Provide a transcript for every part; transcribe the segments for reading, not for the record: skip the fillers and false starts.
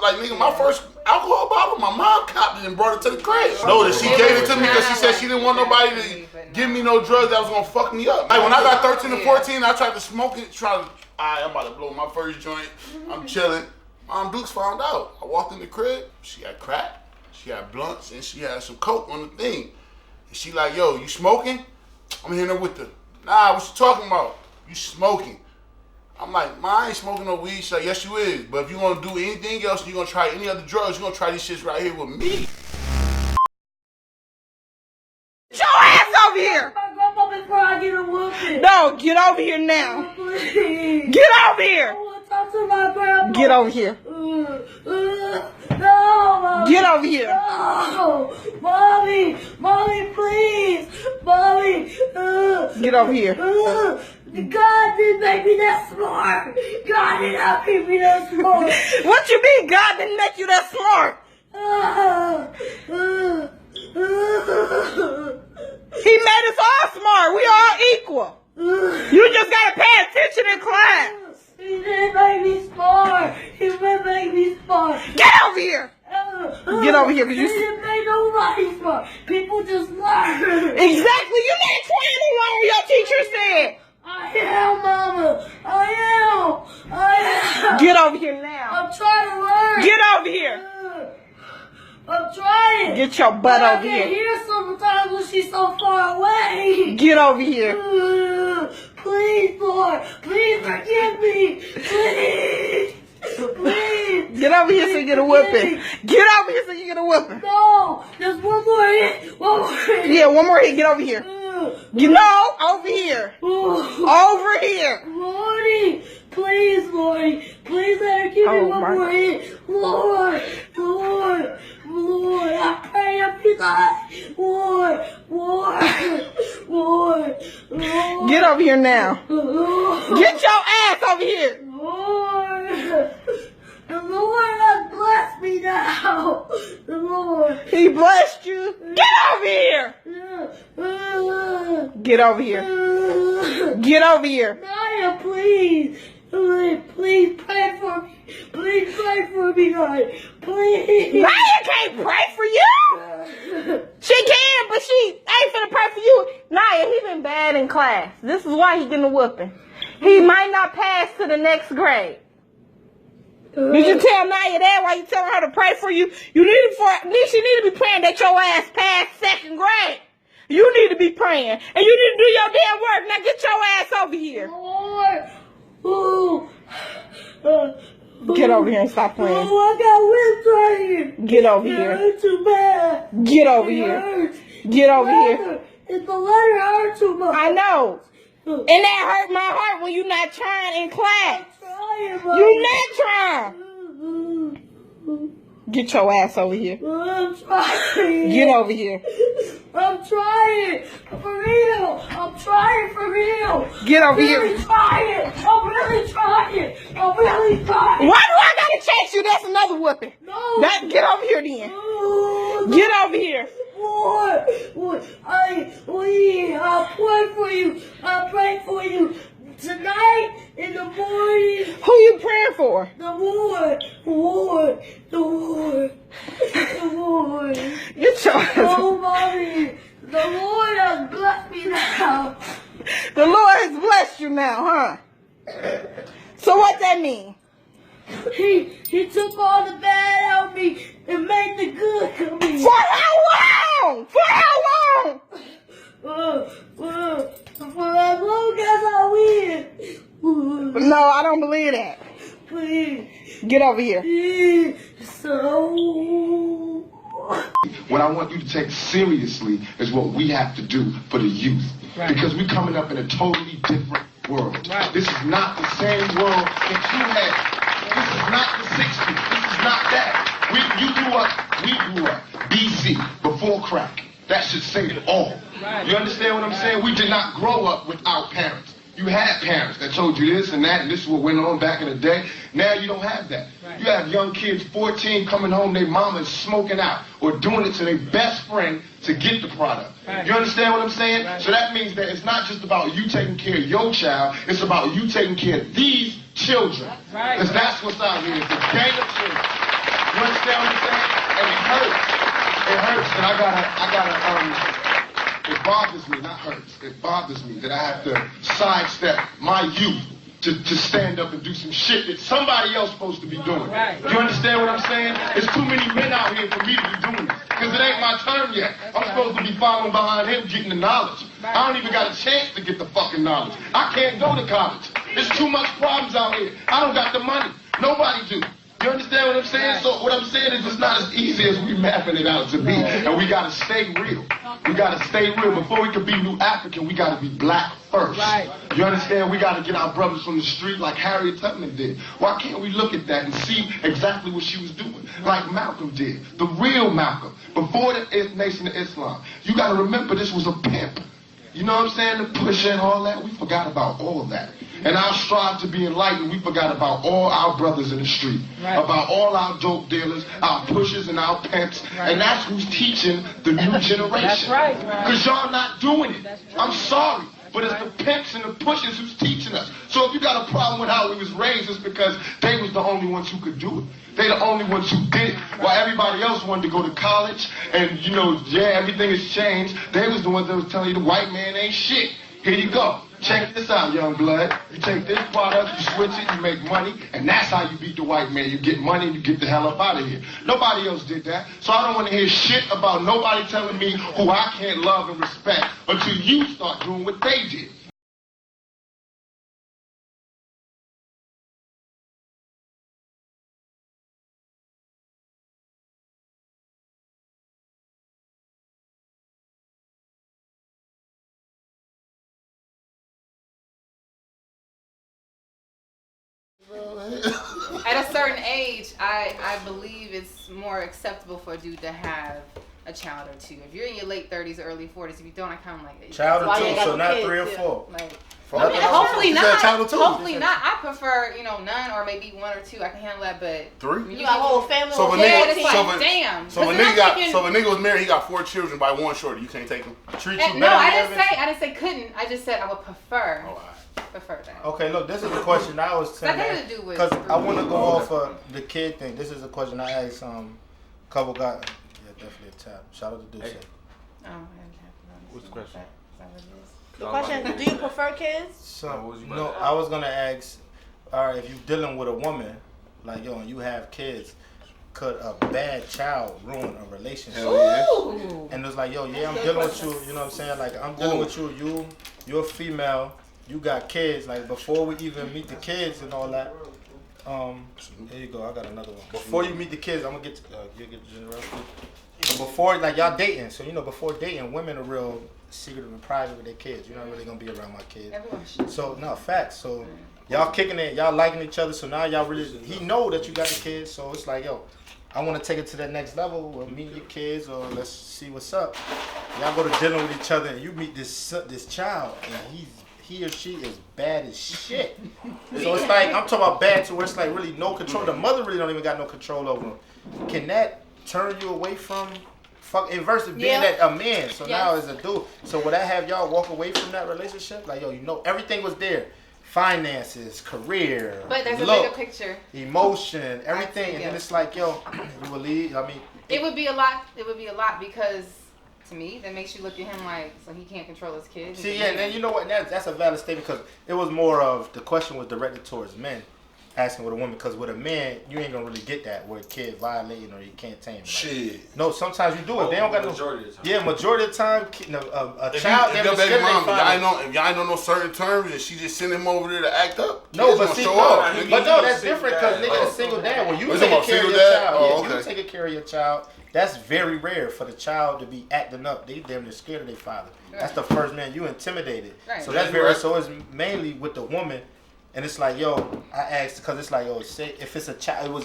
Like, nigga, my first alcohol bottle, my mom copped it and brought it to the crib. No, that she gave it to me because she said she didn't want nobody to give me no drugs that was gonna fuck me up. Like, when I got 13 or 14, I tried to smoke it, I'm about to blow my first joint. I'm chilling. Mom Dukes found out. I walked in the crib. She had crack, she had blunts, and she had some coke on the thing. And she like, yo, you smoking? I'm hitting her with the, nah, what you talking about? You smoking. I'm like, Ma, I ain't smoking no weed. She's like, yes, you is. But if you want to do anything else, you going to try any other drugs, you going to try these shits right here with me. Get your ass over here. Before I get a whooping. No, get over here now. Please. Get over here. I want to talk to my grandma. Get over here. No, Mommy. Get over here. No. Mommy, please. Mommy. Get over here. God didn't make me that smart. God did not make me that smart. What you mean God didn't make you that smart? He made us all smart. We all equal. You just gotta pay attention in class. He didn't make me smart. He didn't make me smart. Get over here. Get over here, cause He didn't make nobody smart. People just learn. Exactly. You not trying to learn. Your teacher said. I am, Mama. I am. Get over here now. I'm trying to learn. Get over here. I'm trying. Get your butt over here. I can't hear sometimes when she's so far away. Get over here. Please, Lord. Please forgive me. Please. Please. Get over here so you get a whooping. Get over here so you get a whooping. No. There's one more hit. One more hit. Yeah, one more hit. Get over here. You know, over here. Over here. Lordy. Please, Lordy. Please let her give me one more hit. Lord. I pray up to God. Lord. Get over here now. Get your ass over here. Lord. The Lord has blessed me now. The Lord. He blessed you. Get over here. Get over here. Get over here. Naya, please. Please pray for me. Please pray for me, Naya. Please. Naya can't pray for you. She can, but she ain't finna pray for you. Naya, he been bad in class. This is why he getting a whooping. He might not pass to the next grade. Did you tell Naya that while you telling her to pray for you? She need to be praying that your ass pass second grade. You need to be praying. And you need to do your damn work. Now get your ass over here. Lord. Get over here and stop playing. Oh, I got whipped right here. Get over here. It hurt too bad. Get over here. Get over here. It's the letter hurt too much. I know. And that hurt my heart when you're not trying in class. I'm trying, You're not trying. Get your ass over here. I'm trying. Get over here. I'm trying. For real. I'm trying for real. Get over I'm here. really trying. I'm really trying. I'm really trying. Why do I gotta chase you? That's another whooping. No. Get over here then. No. Get over here. Lord, I'll pray for you. I'll pray for you tonight in the morning. Who you praying for? The Lord. Get your ass. Oh, Mommy, the Lord has blessed me now. The Lord has blessed you now, huh? So what that mean? He took all the bad out of me and made the good come in. For how long? For how long? For as long as I live. No, I don't believe that. Please. Get over here. So. What I want you to take seriously is what we have to do for the youth. Right. Because we're coming up in a totally different world. Right. This is not the same world that you had. This is not the 60s. This is not that. We grew up BC, before crack. That should say it all. Right. You understand what I'm saying? We did not grow up without parents. You had parents that told you this and that, and this is what went on back in the day. Now you don't have that. Right. You have young kids, 14, coming home, their mama's smoking out or doing it to their best friend to get the product. Right. You understand what I'm saying? Right. So that means that it's not just about you taking care of your child, it's about you taking care of these children. Because that's what's out here. It's a gang of children. it bothers me, not hurts, it bothers me that I have to sidestep my youth to stand up and do some shit that somebody else supposed to be doing. Right. You understand what I'm saying? There's too many men out here for me to be doing this. Because it ain't my turn yet. I'm supposed to be following behind him getting the knowledge. I don't even got a chance to get the fucking knowledge. I can't go to college. There's too much problems out here. I don't got the money. Nobody do. You understand what I'm saying? So what I'm saying is it's not as easy as we mapping it out to be. And we gotta stay real. We gotta stay real. Before we can be New African, we gotta be black first. Right. You understand? We gotta get our brothers from the street like Harriet Tubman did. Why can't we look at that and see exactly what she was doing? Like Malcolm did. The real Malcolm. Before the Nation of Islam. You gotta remember this was a pimp. You know what I'm saying? The pusher and all that. We forgot about all of that. And our strive to be enlightened, we forgot about all our brothers in the street. Right. About all our dope dealers, our pushers and our pimps. Right. And that's who's teaching the new generation. That's right. Because y'all not doing it. I'm sorry. But it's the pimps and the pushers who's teaching us. So if you got a problem with how we was raised, it's because they was the only ones who could do it. They the only ones who did it. While everybody else wanted to go to college and, you know, yeah, everything has changed. They was the ones that was telling you the white man ain't shit. Here you go. Check this out, young blood. You take this product, you switch it, you make money, and that's how you beat the white man. You get money and you get the hell up out of here. Nobody else did that. So I don't want to hear shit about nobody telling me who I can't love and respect until you start doing what they did. At a certain age, I believe it's more acceptable for a dude to have a child or two. If you're in your late 30s or early 40s, if you don't, I kind of like child or two, so not 3 or 4. Like, I mean, hopefully not. Hopefully not. I prefer, you know, none or maybe 1 or 2. I can handle that, but 3. You got a whole family. So if damn. So if a nigga was married, he got 4 children by 1 shorty. You can't take him. Treat you no, I didn't say couldn't. I just said I would prefer. Oh, prefer that. Okay, look, this is a question I was saying because I want to go off of the kid thing. This is a question I asked couple guys. Yeah, definitely a tap. Shout out to Deuce. Oh, what's the question? The question: do you prefer kids? So no, I was gonna ask. All right, if you're dealing with a woman, like yo, and you have kids, could a bad child ruin a relationship? Hell yeah. And it's like, yo, yeah, I'm dealing with you. You know what I'm saying? Like I'm dealing with you. You're a female. You got kids. Like before we even meet the kids and all that. Here you go. I got another one. Before you meet the kids, I'm gonna get you get the generosity. So before, like y'all dating, so you know before dating, women are real secretive and private with their kids. You're not really gonna be around my kids. So no facts. So y'all kicking it, y'all liking each other. So now y'all really, he know that you got the kids. So it's like, yo, I want to take it to that next level. We'll meet your kids, or let's see what's up. Y'all go to dinner with each other, and you meet this child, and he or she is bad as shit. So it's like, I'm talking about bad to where it's like really no control. The mother really don't even got no control over them. Can that turn you away from versus being that a man? So now as a dude, so would I have y'all walk away from that relationship? Like, yo, you know, everything was there. Finances, career, but there's look, a bigger picture. Emotion, everything. And then it's like, yo, you will leave. I mean, it would be a lot. It would be a lot because to me, that makes you look at him like, so he can't control his kids. See, yeah, and then you know what? That's a valid statement because it was more of the question was directed towards men asking with a woman, because with a man, you ain't gonna really get that with a kid violating or you can't tame him. Like, shit. No, sometimes you do it. They don't got no. Majority of the time. Yeah, majority of the time, a child. If y'all ain't know no certain terms, and she just send him over there to act up. No, but see, but no, that's different because nigga, a single dad. When you taking care of your child, you taking care of your child. That's very rare for the child to be acting up. They damn near scared of their father. Right. That's the first man you intimidated. Right. So that's very. So it's mainly with the woman. And it's like, yo, I asked because it's like, yo, say if it's a child, it was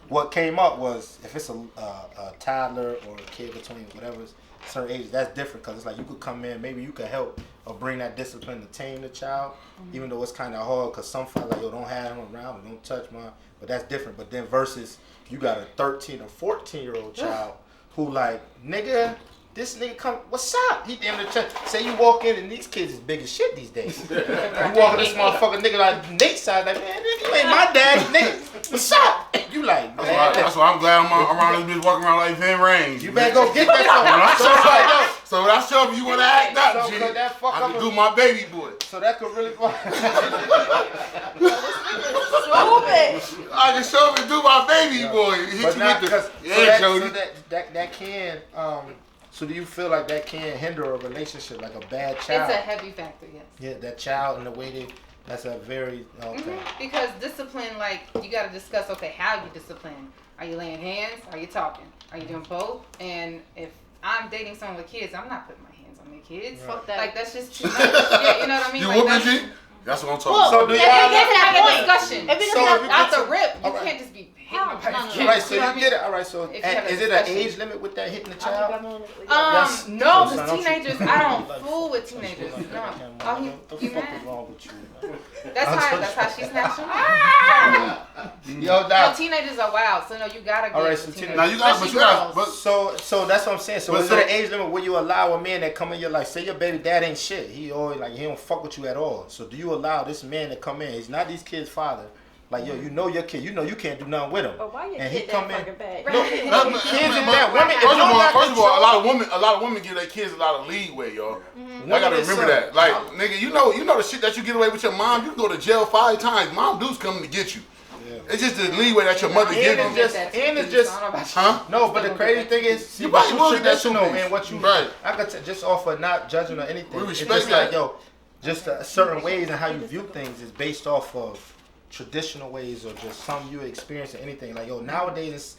what came up was if it's a toddler or a kid between whatever certain ages, that's different because it's like you could come in, maybe you could help or bring that discipline to tame the child, even though it's kind of hard because some feel like, yo, don't have him around, or don't touch mine, but that's different. But then versus you got a 13 or 14-year-old child who like, nigga, this nigga come, what's up? He damn near say you walk in and these kids is big as shit these days. You walk in this motherfucker nigga like Nate side, like, man, nigga, you ain't my dad, nigga. What's up? You like? That's why I'm glad I'm around this bitch walking around like Van Range. You better go get that. So when I show up, you want to act up, G. That fuck I up can do my baby boy. So that could really fuck. I can show up and do my baby boy. But not because that can. So do you feel like that can hinder a relationship, like a bad child? It's a heavy factor, yes. Yeah, that child and the way that's a very Because discipline, like you got to discuss. Okay, how you discipline? Are you laying hands? Are you talking? Are you doing both? And if I'm dating someone with kids, I'm not putting my hands on their kids. Right. Fuck that. Like that's just too much. Yeah, you know what I mean? You like, whooping, G? That's what I'm talking about. So do y'all have a discussion? If So if you Out get the rip, you can't just be hitting the person. All right, so you get it. All right, so If you have a is it an discussion. age limit with that hitting the child? No, So because don't you- teenagers, I don't fool with teenagers. No. Oh, What the he fuck mad? is wrong with you, man? That's how she snaps him. Yo, No, now, teenagers are wild, so no, you gotta get All right, with so teenagers. Now you got, but you got, but so that's what I'm saying. So But is so- it an age limit where you allow a man that come in your life? Say your baby dad ain't shit. He always like he don't fuck with you at all. So do you allow this man to come in? He's not these kids' father. Like yo, you know your kid. You know you can't do nothing with him. But why you And he get come that in. fucking bad? Kids and that women. First of all, a lot of women give their kids a lot of leeway, y'all. I gotta remember that. Like, nigga, you know the shit that you get away with your mom. You can go to jail 5 times. Mom dude's coming to get you. Yeah. It's just the leeway that your mother gives you. It's just, Huh? no, but the crazy thing is, see, You what might you well get that traditional too, and what you, right. I could just offer not judging or anything. We It's respect just that. like, yo, just certain ways and how you view things is based off of traditional ways or just something you experience or anything. Like, yo, nowadays it's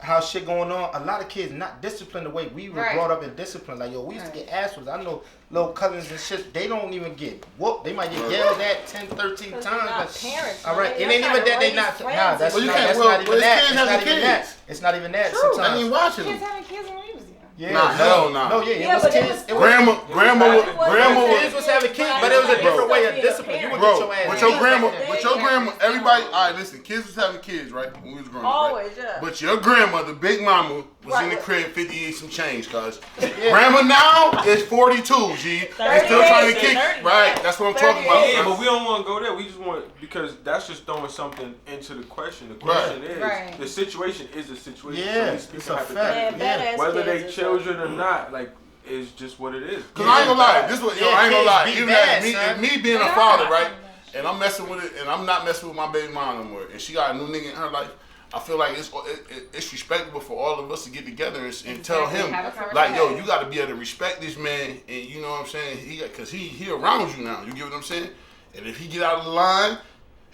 how shit going on. A lot of kids not disciplined the way we were brought up in discipline. Like, yo, we used to get ass whooped. I know little cousins and shit, they don't even get whooped. They might get yelled at 10, 13 times. Not But, parents, all right, man. it ain't Y'all even that they gotta not. raise Nah, that's Well, you not, can't- that's well, not even well, that. kids It's having not even kids. that. It's not even that. I Sometimes. ain't watching Kids them. having kids when we was young. Yeah, Nah, hell nah. No, yeah, it Yeah, was but it kids. was- It was Grandma kids was having kids, but it was a different way of discipline. You would Bro, get your ass. with your beat. grandma, everybody, all right, listen, kids was having kids, right, when we was growing up, right? Always, yeah. But your grandmother, Big Mama, was in the Right. crib 58 some change, cuz. Grandma now is 42, G. And still trying to kick. 30. Right, that's what I'm talking about. Yeah, cuz. but we don't want to go there. We just want, because that's just throwing something into the question. The question is, Right. the situation is a situation. Yeah, So we it's speaking a hypothetically. fact. Yeah. Whether they children or not, like, is just what it is. Cause I ain't gonna lie, this was, yo, I ain't gonna lie. kids be Even bad, as me, son. and me being a father, right, and I'm messing with it, and I'm not messing with my baby mom no more, and she got a new nigga in her life. I feel like it's respectable for all of us to get together and tell him, Have a like, yo, conversation. you got to be able to respect this man, and you know what I'm saying? Cause he around you now. You get what I'm saying? And if he get out of the line,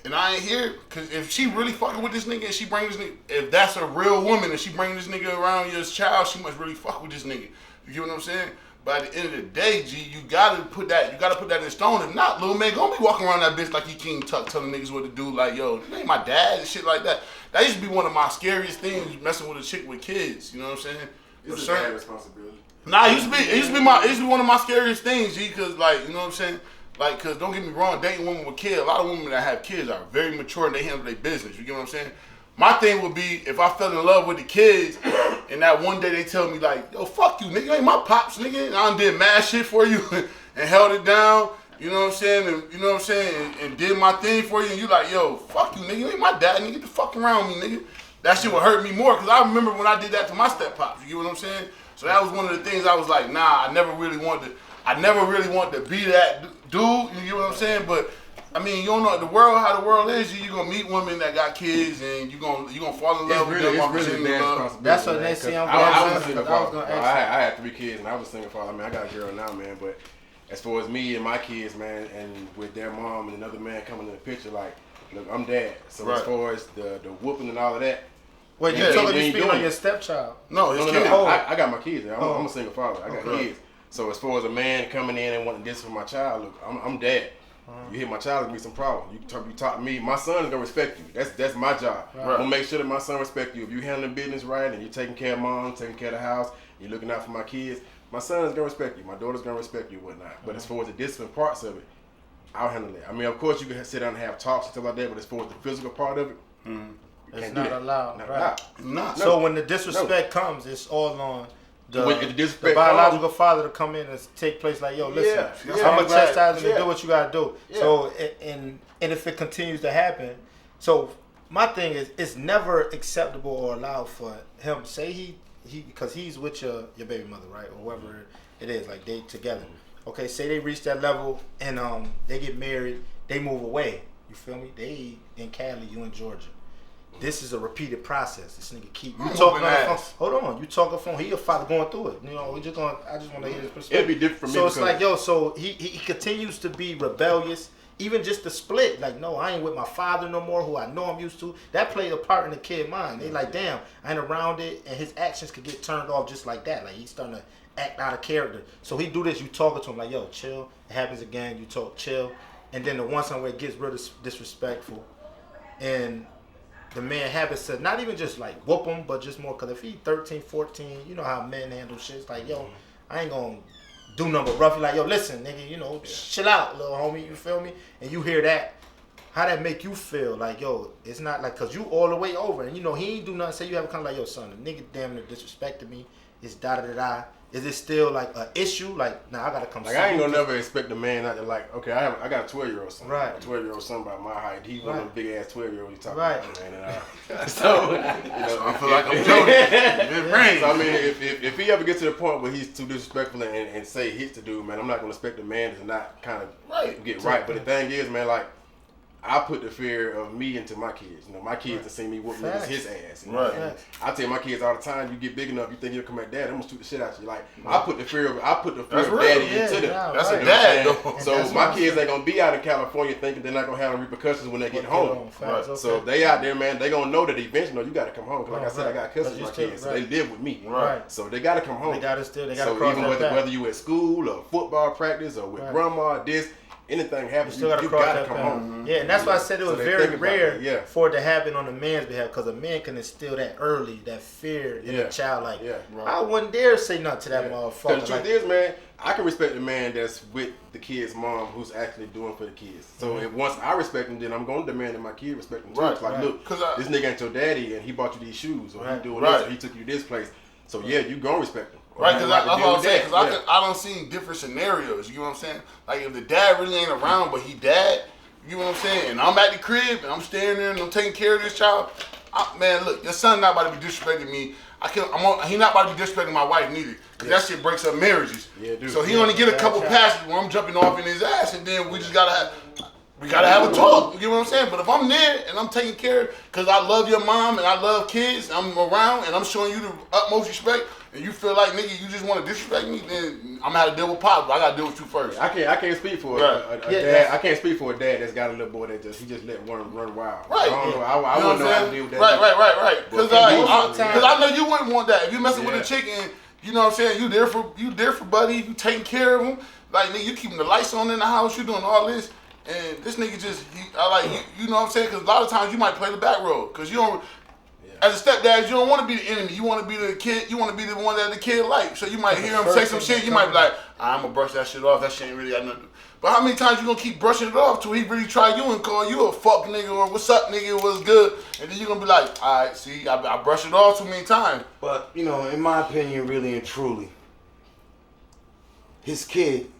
and I ain't here, cause if she really fucking with this nigga and she bring this nigga, if that's a real woman and she bring this nigga around your child, she must really fuck with this nigga. You get what I'm saying? But at the end of the day, G, you gotta put that in stone. If not, little man gonna be walking around that bitch like he King Tuck telling niggas what to do, like, yo, you ain't my dad and shit like that. That used to be one of my scariest things, messing with a chick with kids. You know what I'm saying? It's a bad responsibility. Nah, it used to be one of my scariest things, G, cause like, you know what I'm saying? Like, cause don't get me wrong, dating women with kids, a lot of women that have kids are very mature and they handle their business. You get what I'm saying? My thing would be if I fell in love with the kids and that one day they tell me like, yo, fuck you, nigga, you ain't my pops, nigga. And I done did mad shit for you and held it down, you know what I'm saying? And you know what I'm saying? And did my thing for you and you like, yo, fuck you, nigga, you ain't my dad, nigga, get the fuck around me, nigga. That shit would hurt me more because I remember when I did that to my step pops, you get what I'm saying? So that was one of the things I was like, nah, I never really wanted to be that dude, you get what I'm saying? But I mean, you don't know how the world is. You gonna meet women that got kids, and you gonna fall in love with them. It's really bad responsibility. That's what man, they see. 'cause I'm I going was a to single I was father. gonna ask I had 3 kids, and I was a single father. I mean, I got a girl now, man. But as far as me and my kids, man, and with their mom and another man coming in the picture, like, look, I'm dad. So Right. as far as the whooping and all of that, Wait, Yeah, you you ain't speaking doing on it. your stepchild? No, his no, kids. I got my kids. I'm a single father. I got Okay. kids. So as far as a man coming in and wanting this for my child, look, I'm dad. You hit my child, it's gonna be some problem. You talk to me, my son is gonna respect you. That's my job. Right. I'm gonna make sure that my son respect you. If you handling business right and you're taking care of mom, taking care of the house, you're looking out for my kids, my son is gonna respect you. My daughter's gonna respect you and whatnot. But as far as the discipline parts of it, I'll handle it. I mean, of course you can sit down and have talks and stuff like that, but as far as the physical part of it, you It's can't not do that. allowed. Not Right. allowed. Nah. So when the disrespect comes, it's all on the When the disrespect biological father to come in and take place. Like, yo, listen, Yeah, I'm gonna chastise him yeah. and do what you gotta do. Yeah. So and if it continues to happen, so my thing is, it's never acceptable or allowed for him. Say he because he's with your baby mother, right, or whoever it is, like they together. Okay, say they reach that level and they get married, they move away. You feel me? They in Cali, you in Georgia. This is a repeated process. This nigga keep you talking on the phone. Hold on, you talking on the phone. He a father going through it. You know, I just want to hear his perspective. It'd be different for me. So it's like, yo, so he continues to be rebellious. Even just the split, like, no, I ain't with my father no more, who I know I'm used to. That played a part in the kid's mind. They like, damn, I ain't around it, and his actions could get turned off just like that. Like, he's starting to act out of character. So he do this, you talking to him like, yo, chill. It happens again, you talk, chill. And then the one time where it gets real disrespectful, and the man habits to not even just like whoop him, but just more, because if he 13, 14, you know how men handle shit. It's like, yo, I ain't gonna do nothing but rough. Like, yo, listen, nigga, you know, chill out, little homie, you feel me? And you hear that, how that make you feel? Like, yo, it's not like, cause you all the way over, and you know, he ain't do nothing. Say you have a kind of like, yo, son, the nigga damn near disrespected me. It's da-da-da-da. Is it still like an issue? Like, nah, I gotta come. Like, I ain't gonna never expect a man not to like. Okay, I got a 12-year-old son. Right. A 12-year-old son about my height. He one of them big ass 12-year-olds you talking right. about, man. And, so you know, I feel like I'm joking. So I mean, if he ever gets to the point where he's too disrespectful and say hits the dude, man, I'm not gonna expect a man to not kind of get right. But the thing is, man, like, I put the fear of me into my kids. You know, my kids to see me whoop niggas his ass. You know? Right. I tell my kids all the time, you get big enough, you think you'll come at dad, I'm gonna shoot the shit out you. Like, I put the fear of daddy into them. That's a dad though. So my kids ain't gonna be out in California thinking they're not gonna have repercussions when they get home. So if they out there, man, they gonna know that eventually, you gotta come home. Cause like I said, I got cousins my kids, so they live with me. Right. So they gotta come home. They gotta cross even whether you at school or football practice or with grandma, anything happens, you gotta come home. Yeah, and that's why I said it was very rare for it to happen on the man's behalf, because a man can instill that early, that fear in a child. Like, I wouldn't dare say nothing to that motherfucker. The truth is, man, I can respect the man that's with the kid's mom who's actually doing for the kids. So if once I respect him, then I'm going to demand that my kid respect him too. It's like, look, this nigga ain't your daddy, and he bought you these shoes, or he doing this, or he took you to this place. So yeah, you gonna respect him. Right, because that's what I'm saying. Because I don't see different scenarios. You know what I'm saying? Like, if the dad really ain't around, but he dad, you know what I'm saying? And I'm at the crib and I'm standing there and I'm taking care of this child. Man, look, your son not about to be disrespecting me. He not about to be disrespecting my wife neither. Because that shit breaks up marriages. Yeah, dude. So he only get a couple passes where I'm jumping off in his ass, and then we just gotta have a talk. You know what I'm saying? But if I'm there and I'm taking care, because I love your mom and I love kids, I'm around and I'm showing you the utmost respect, and you feel like, nigga, you just want to disrespect me, then I'm gonna have to deal with Pop, but I gotta deal with you first. I can't speak for a dad. I can't speak for a dad that's got a little boy that he just let one run wild. Right. I don't know. I wouldn't know how to deal with that. Right. Because I know you wouldn't want that. If you messing with a chick and, you know what I'm saying, you there for buddy, you taking care of him. Like, nigga, you keeping the lights on in the house, you doing all this. And this nigga you know what I'm saying? Because a lot of times you might play the back road. Because you don't, as a stepdad, you don't want to be the enemy. You want to be the kid. You want to be the one that the kid likes. So you might hear him say some shit. You might be like, I'm going to brush that shit off. That shit ain't really got nothing. But how many times you going to keep brushing it off till he really try you and call you a fuck nigga or what's up nigga, what's good? And then you going to be like, all right, see, I brushed it off too many times. But, you know, in my opinion, really and truly, his kid,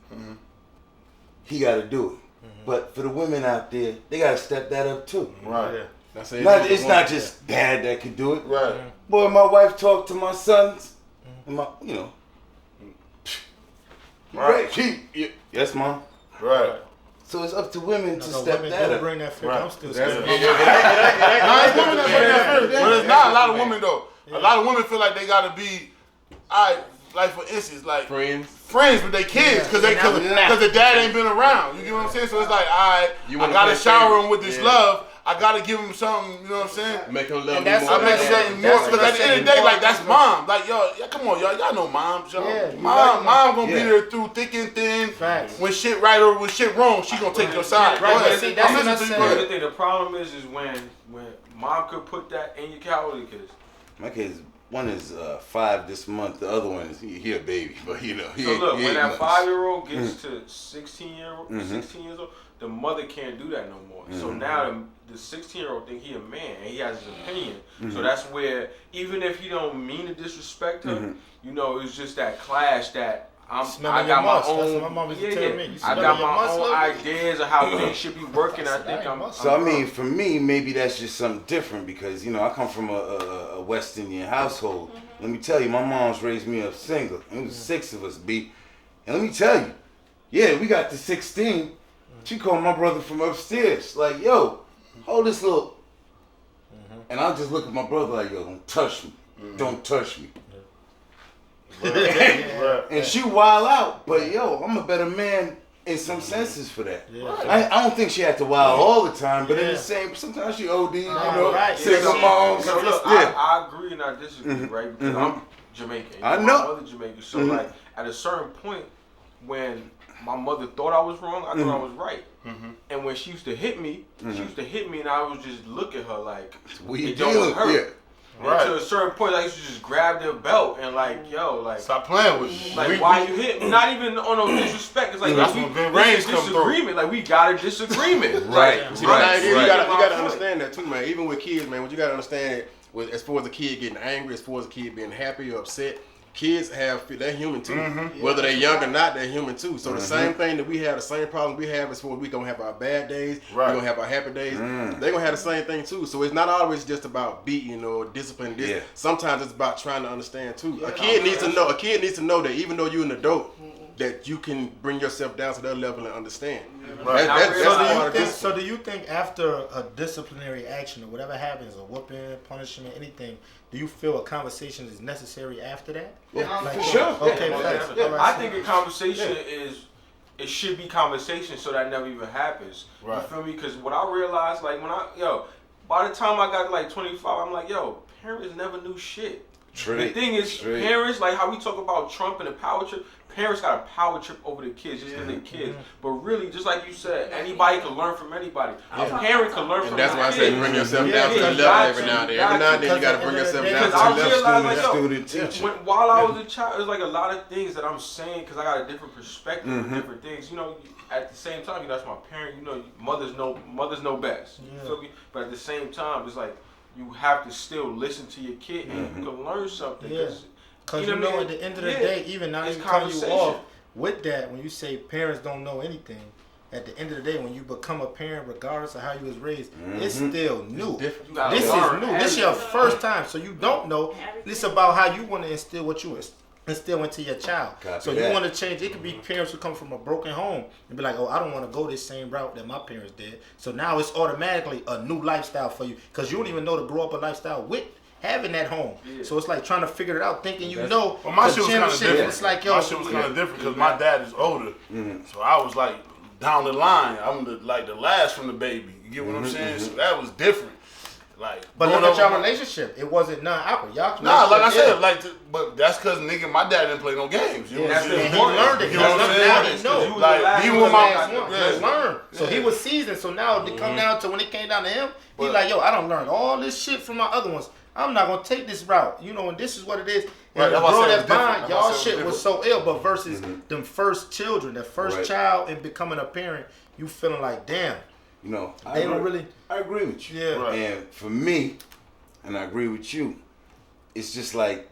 he got to do it. But for the women out there, they got to step that up too. Right. It's not just dad that can do it. Right. Boy, my wife talked to my sons, and right. Yes, mom. Right. So it's up to women to step that up. Bring that fear. Right. I'm still scared. It's women that bring that fear. But it's not a lot of women though. A lot of women feel like they gotta be, like for instance, like friends with their kids, because the dad ain't been around. You get what I'm saying? So it's like, I gotta shower him with this love. I gotta give him something. You know what I'm saying? Make him love me more. I make something more, because at the end of the day, like, that's mom. Like, yo, come on, y'all know moms. Mom gonna be there through thick and thin. Facts. When shit right or when shit wrong, she gonna take your side. Right. See, that's what I'm saying. The problem is when mom could put that in your calorie, because my kids. One is 5 this month. The other one is he a baby, but you know. So look, when that 5-year-old gets to 16 years old, the mother can't do that no more. So now the 16-year-old think he a man and he has his opinion. So that's where, even if he don't mean to disrespect her, you know, it's just that clash that I got my own. I got my own ideas of how things should be working. I think I'm. So I mean, for me, maybe that's just something different because I come from a West Indian household. Let me tell you, my mom's raised me up single. It was 6 of us, B. And let me tell you, yeah, we got to 16. She called my brother from upstairs, like, yo, hold this little. And I'll just look at my brother like, yo, don't touch me. Don't touch me. And she wild out, but yo, I'm a better man in some senses for that. I don't think she had to wild all the time, but in the same, sometimes she OD, single moms. So look, I agree and I disagree, right? Because I'm Jamaican. I know. My mother Jamaican. So like, at a certain point, when my mother thought I was wrong, I thought I was right. And when she used to hit me, and I would just look at her like, it don't hurt. Right. To a certain point, I used to just grab their belt and like, yo, like, stop playing with me. Like, why you hit me? Not even on no disrespect. It's like, that's when good range come disagreement. Like, we got a disagreement. See, you gotta understand that too, man. Even with kids, man, what you gotta understand, as far as a kid getting angry, as far as a kid being happy or upset, kids they're human too. Whether they're young or not, they're human too. So the same thing that we have, the same problem we have as far as we gonna have our bad days, we're gonna have our happy days, they're gonna have the same thing too. So it's not always just about beating or disciplining. Sometimes it's about trying to understand too. A kid needs to know that even though you're an adult, that you can bring yourself down to that level and understand. So do you think after a disciplinary action or whatever happens, a whooping, punishment, anything, do you feel a conversation is necessary after that? For sure. Okay, I think a conversation it should be conversation so that never even happens. You feel me? Because what I realized, like by the time I got like 25, I'm like, yo, parents never knew shit. The thing is, parents, like how we talk about Trump and the power trip, parents got a power trip over the kids just because they're kids. But really, just like you said, anybody can learn from anybody. A parent can learn from that's why I say bring yourself down to the level every now and then. Every now and then you got to bring yourself down to the level. While I was a child, there's like a lot of things that I'm saying because I got a different perspective of different things. At the same time, that's my parent. Mothers know best. You feel me? But at the same time, it's like you have to still listen to your kid and you can learn something. Because at the end of the day, even not even cutting you off with that, when you say parents don't know anything, at the end of the day, when you become a parent, regardless of how you was raised, it's still new. This is new. This is your first time, so you don't know. It's about how you want to instill what you instill into your child. So you want to change. It could be parents who come from a broken home and be like, oh, I don't want to go this same route that my parents did. So now it's automatically a new lifestyle for you because you don't even know to grow up a lifestyle with having that home. So it's like trying to figure it out, thinking Well, my shit was kind of different. It's like, my shit was kind of different because my dad is older. So I was like down the line. I'm the last from the baby. You get what I'm saying? So that was different. But look at your relationship. It wasn't non-awkward. Nah, like I said, but that's because my dad didn't play no games. You know what I'm saying? He learned it. You know what I'm saying? He Like even with he learned. So he was seasoned. So now to come down to when it came down to him, he like, yo, I don't learn all this shit from my other ones. I'm not gonna take this route, and this is what it is. And the girl that's behind, y'all shit was so ill, but versus them first children, the first child and becoming a parent, you feeling like, damn. I agree with you. Yeah. And for me, and I agree with you, it's just like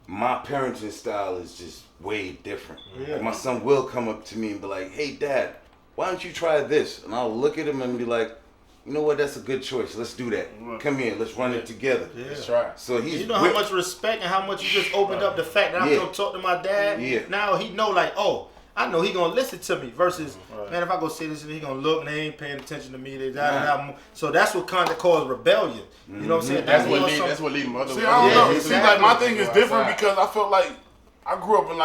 my parenting style is just way different. Like my son will come up to me and be like, hey, Dad, why don't you try this? And I'll look at him and be like, you know what? That's a good choice. Let's do that. Come here. Let's run it together. That's right. So he's how much respect and how much you just opened up the fact that I'm gonna talk to my dad. Now he know like, oh, I know he gonna listen to me. Versus, man, if I go say this, he gonna look and they ain't paying attention to me. So that's what kind of caused rebellion. You know what I'm saying? That's what lead mother. See, I don't know. See, like my thing is different because I felt like I grew up in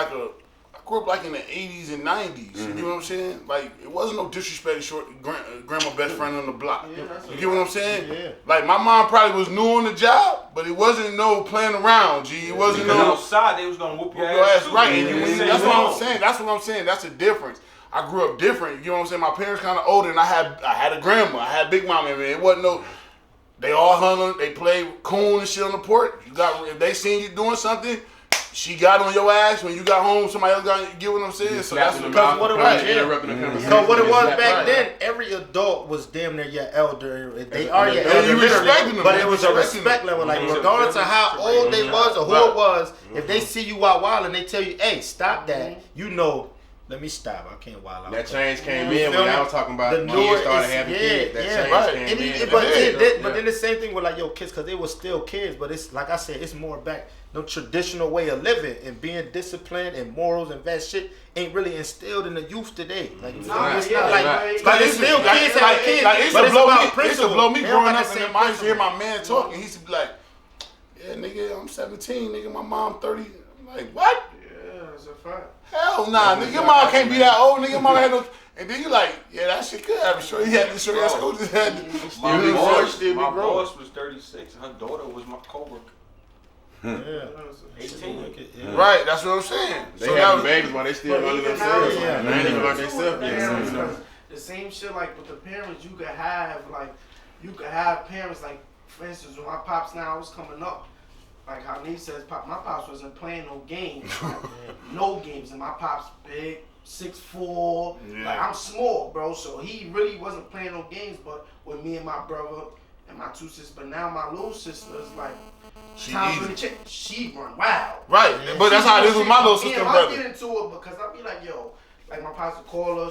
in the 80s and 90s. You know what I'm saying? Like, it wasn't no disrespect grandma best friend on the block. You get what I'm saying? Like, my mom probably was new on the job, but it wasn't no playing around, G. It wasn't no... outside, they was going to whoop your ass, too. Right. That's what I'm saying. That's what I'm saying. That's the difference. I grew up different. You know what I'm saying? My parents kind of older, and I had a grandma. I had Big Mama. It wasn't no... They all hung on... They played coon and shit on the porch. If they seen you doing something... she got on your ass when you got home. Somebody else got, get what I'm saying? So that's because what it was back then. Every adult was damn near your elder. They are your elder, you respecting them, but it was a respect level. Like regardless of how old they was or who it was, if they see you out wild and they tell you, "Hey, stop that," you know. Let me stop. I can't wild out. That change came in when I was talking about the kids started having kids. That change came in. But then the same thing with like your kids, because they were still kids. But it's like I said, it's more back the traditional way of living and being disciplined and morals and that shit ain't really instilled in the youth today. Like it's not like it's still kids having kids. Like, it used to blow me growing up, and I used to hear my man talking. He used to be like, "Yeah, nigga, I'm 17, nigga, my mom 30." I'm like, what? Yeah, that's a fact. Hell nah, nigga, your mom can't be that old, nigga. Mom had no, and then you like, yeah, that shit could happen. Sure, he had to show you school just had to. My boss was 36, and her daughter was my coworker. Yeah, 18. Yeah. Right, that's what I'm saying. They having babies while they still under themselves. They ain't even like themselves yet. The same shit like with the parents, you could have parents like, for instance, when my pops now was coming up. Like how Nate says, my pops wasn't playing no games. No games. And my pops big, 6'4". Yeah. Like I'm small, bro. So he really wasn't playing no games. But with me and my brother and my two sisters. But now my little sister is like, she run wild. Right. But that's how it is with my little sister and brother. I get into it because I'll be like, yo, like my pops will call her. I'll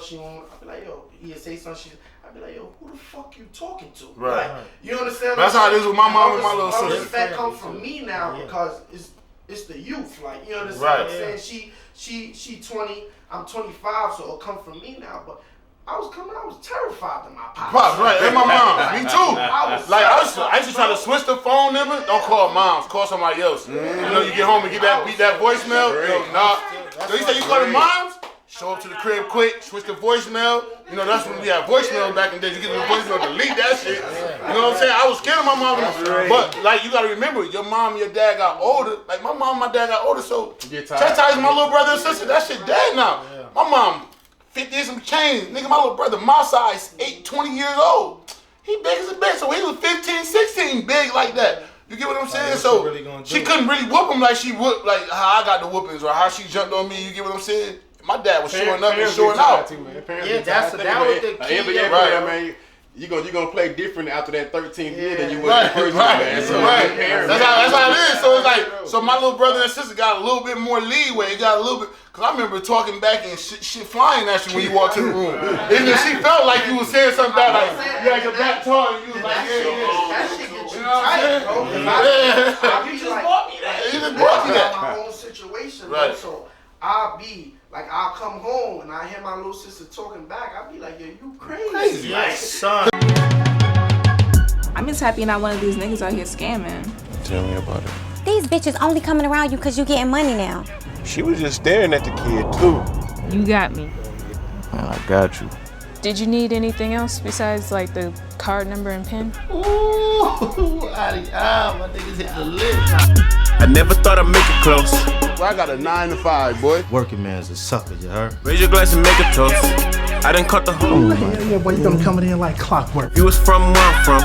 be like, yo, he'll say something. I'll be like, yo, who the fuck you talking to? Right. Like, you understand? That's how it is with my mom and my little sister. Respect comes from me now because it's the youth. Like, you understand what I'm saying? She 20, I'm 25, so it'll come from me now. But I was terrified of my pops. Right, and my mom. Me too. I used to try to switch the phone number. Don't call moms, call somebody else. You know, you get home and beat that voicemail. Nah. So you say you call the moms? Show up to the crib quick, switch the voicemail. You know, that's when we had voicemail back in the day. You get the voicemail, delete that shit. You know what I'm saying? I was scared of my mom. But, like, you got to remember, your mom and your dad got older. Like, my mom and my dad got older, so chastising my little brother and sister, that shit dead now. My mom, 50 and some change. Nigga, my little brother, my size, 20 years old. He big as a bitch, so he was 15, 16, big like that. You get what I'm saying? So, she couldn't really whoop him like she whooped, like how I got the whoopings or how she jumped on me. You get what I'm saying? My dad was showing up and showing out. Yeah, that was the key. NBA player, man, you gonna play different after that 13th year than you was the first year, man. So that's how it is. So it's like, so my little brother and sister got a little bit more leeway. It got a little bit, cause I remember talking back and shit flying at you when you walked in the room. And then she felt like you was saying something about like, you had your back tall and you was like, that shit gets you tight, bro. You just brought me that. You just brought me that. My own situation, bro. So I'll come home and I hear my little sister talking back. I'll be like, yo, you crazy. Like, son. I'm just happy not one of these niggas out here scamming. Tell me about it. These bitches only coming around you because you getting money now. She was just staring at the kid, too. You got me. I got you. Did you need anything else besides, like, the card number and PIN? Ooh, my niggas hit the list. I never thought I'd make it close. Well, I got a 9 to 5, boy. Working man's a sucker, you heard? Raise your glass and make a toast. I done caught the whole. Yeah, boy, you done coming in like clockwork. You was from where I'm from.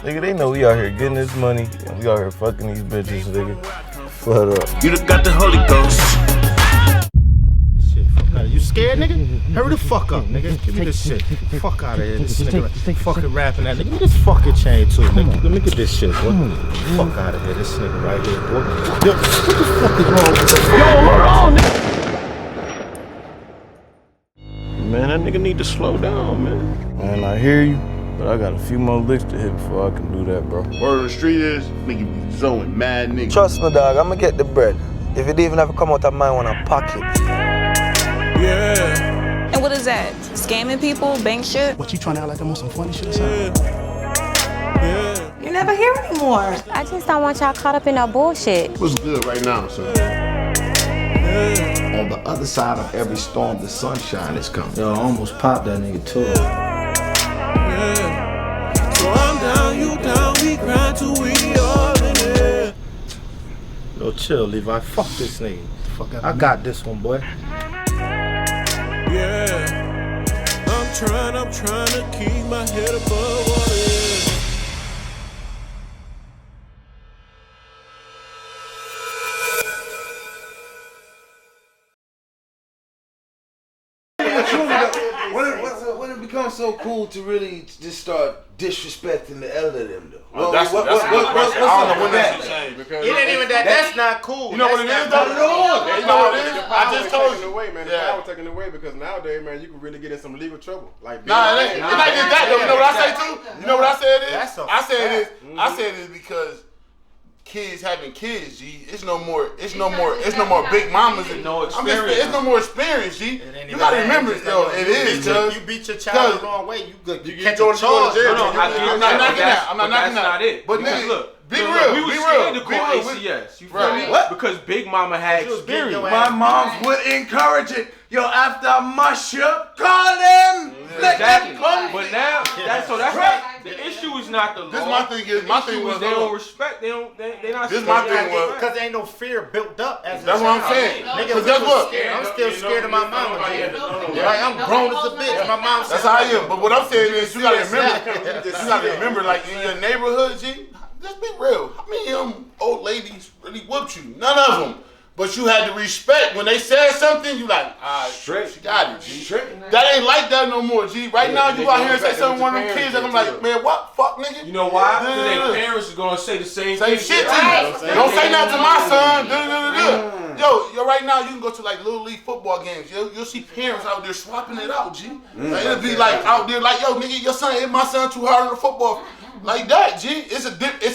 Nigga, they know we out here getting this money and we out here fucking these bitches, nigga. Flat up. You done got the Holy Ghost. Shit, fuck out of you scared, nigga? Hurry the fuck up, nigga. Give me this shit. Fuck out of here. This nigga fucking rapping that nigga. Give me this fucking chain too, nigga. Let me get this shit, boy. Fuck out of here. This nigga right here, boy. Yo, what the fuck is wrong with this? Yo, hold on, nigga. Man, that nigga need to slow down, man. Man, I hear you, but I got a few more licks to hit before I can do that, bro. Word on the street is, nigga be zoning mad nigga. Trust me, dog, I'ma get the bread. If it even ever come out of mine, wanna pocket. Yeah. And what is that? Scamming people? Bank shit? What, you trying to act like I'm on some funny shit or something? Yeah. You're never here anymore. I just don't want y'all caught up in no bullshit. What's good right now, son? On the other side of every storm, the sunshine is coming. Yo, I almost popped that nigga too. Yeah. So I'm down, you down, we grind till we all in it. Yo, chill, Levi. Fuck this nigga. I got this one, boy. Yeah. I'm trying to keep my head above water. become so cool to really just start disrespecting the elder them though? That's what's I don't know when that? that should change because It ain't even that. That's not cool. You know what it is though? You know what it is? I just told you. Away, man. The power taken away because nowadays, man, you can really get in some legal trouble. Like, nah, it ain't just that though. You know what I say too? You know what I said is? I said it is because kids having kids, G. It's no more big mamas and no experience. It's no more experience, G. You gotta remember, yo, it is. You beat your child the wrong way. You catch go a charge. I'm not knocking that. I'm not knocking that. That's not it. But because nigga, look, be real. We Be were real. scared to Be call real. ACS. You feel Right. me? What? Because Big Mama had experience. My moms would encourage it. Yo, after I mush up, call them. Let Exactly. them come. But now, that's right. not, the issue is not the law. This my thing is, my thing was they don't respect. They not. This my thing was because there ain't no fear built up as a that's what I'm saying. Nigga, Guess what? I'm still scared of my mama. Like I'm grown as a bitch. My mom. That's how I am. But what I'm saying is, you gotta remember, like in your neighborhood, G. Let's be real. How many of them old ladies really whooped you? None of them. But you had to respect when they said something. You like, straight. She got it, G. That ain't like that no more, G. Right now, you out here and say something to one of them kids, and I'm like, man, what? Fuck, nigga. You know why? Because their parents are gonna say the same shit to you. Don't say nothing to my son. Yo, right now you can go to like little league football games. You'll see parents out there swapping it out, G. Like, it'll be like out there, like, yo, nigga, your son hit my son too hard on the football. Like that, G. It's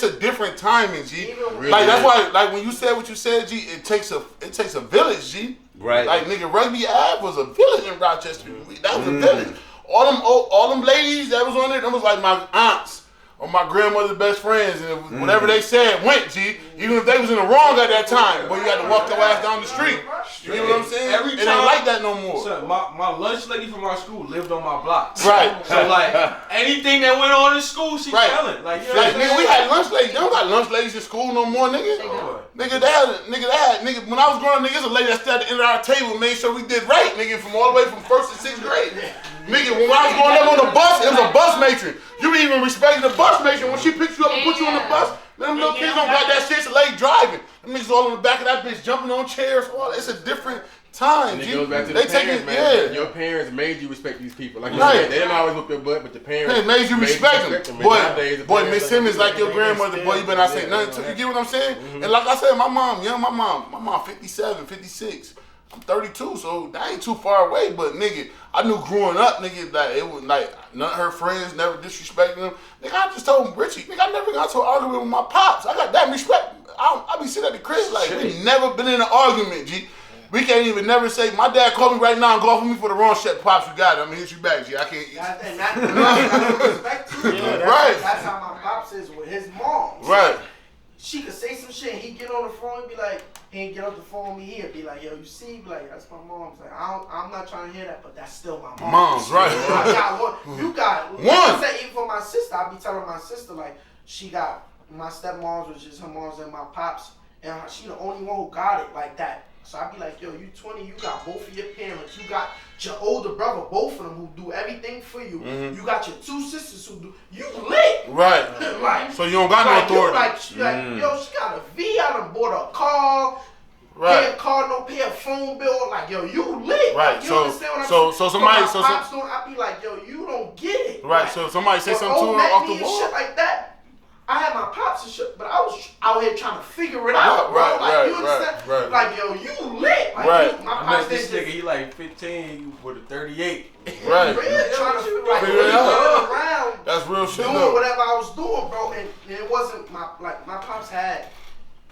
a different timing, G. Like that's why, like when you said what you said, G, it takes a village, G. Right. Like nigga, Rugby Ave was a village in Rochester. That was a village. All them ladies that was on it, that was like my aunts or my grandmother's best friends, and whatever they said went, G. Even if they was in the wrong at that time, but you had to walk your ass down the street. You know what I'm saying? It ain't like that no more. So my lunch lady from our school lived on my block. Right. So like anything that went on in school, she telling. Like, you know what I'm nigga, saying? we had lunch ladies. They don't got lunch ladies in school no more, nigga. Nigga, they had when I was growing up, nigga, there's a lady that stood at the end of our table and made sure we did right, nigga, from all the way from 1st to 6th grade. Nigga, when I was growing up on the bus, it was a bus matron. You even respected the bus matron when she picked you up and put you on the bus. Them little kids don't got that shit, so they driving. Them niggas all in the back of that bitch jumping on chairs. It's a different time, And G. it goes back to they the parents, man. Yeah. Your parents made you respect these people. Like you said, they didn't always whoop your butt, but the parents made you respect them. Boy, Miss Simmons like your grandmother. Boy, you better not say nothing to. You get what I'm saying? And like I said, my mom 57, 56. I'm 32, so that ain't too far away. But nigga, I knew growing up, nigga, that it was like none of her friends never disrespecting them. Nigga, I just told him, Richie, nigga, I never got to an argument with my pops. I got that respect. I be sitting at the crib like we never been in an argument, G. We can't even never say, my dad called me right now and go off with me for the wrong shit. Pops, you got it. I'm gonna hit you back, G. I can't. Right. That's how my pops is with his mom. Right. She could say some shit, he'd get on the phone and be like, he ain't get off the phone with me, he'd be like, yo, you see, be like, that's my mom's. Like, I'm not trying to hear that, but that's still my mom. Mom's, right. I got one. You got one. I say, even for my sister, I be telling my sister, like, she got my stepmoms, which is her moms and my pops, and she the only one who got it like that. So I be like, yo, you 20, you got both of your parents, you got your older brother, both of them who do everything for you. You got your two sisters who do, you lit. Right. Like, so you don't got no authority. Yo, she got a V, I done bought a car. Right. Pay a car, no pay a phone bill. Like, yo, you lit. Right. Like, you understand what I'm saying? So somebody, I be like, yo, you don't get it. Right. Like, so somebody say something to her off the wall. Shit like that. I had my pops and shit, but I was out here trying to figure it out, bro. You understand? Right. Like, yo, you lit. Like, right. My pops this nigga, he like 15 with a 38. Right. Trying to figure it out. Around that's real shit, doing though. whatever I was doing, bro, and it wasn't my pops had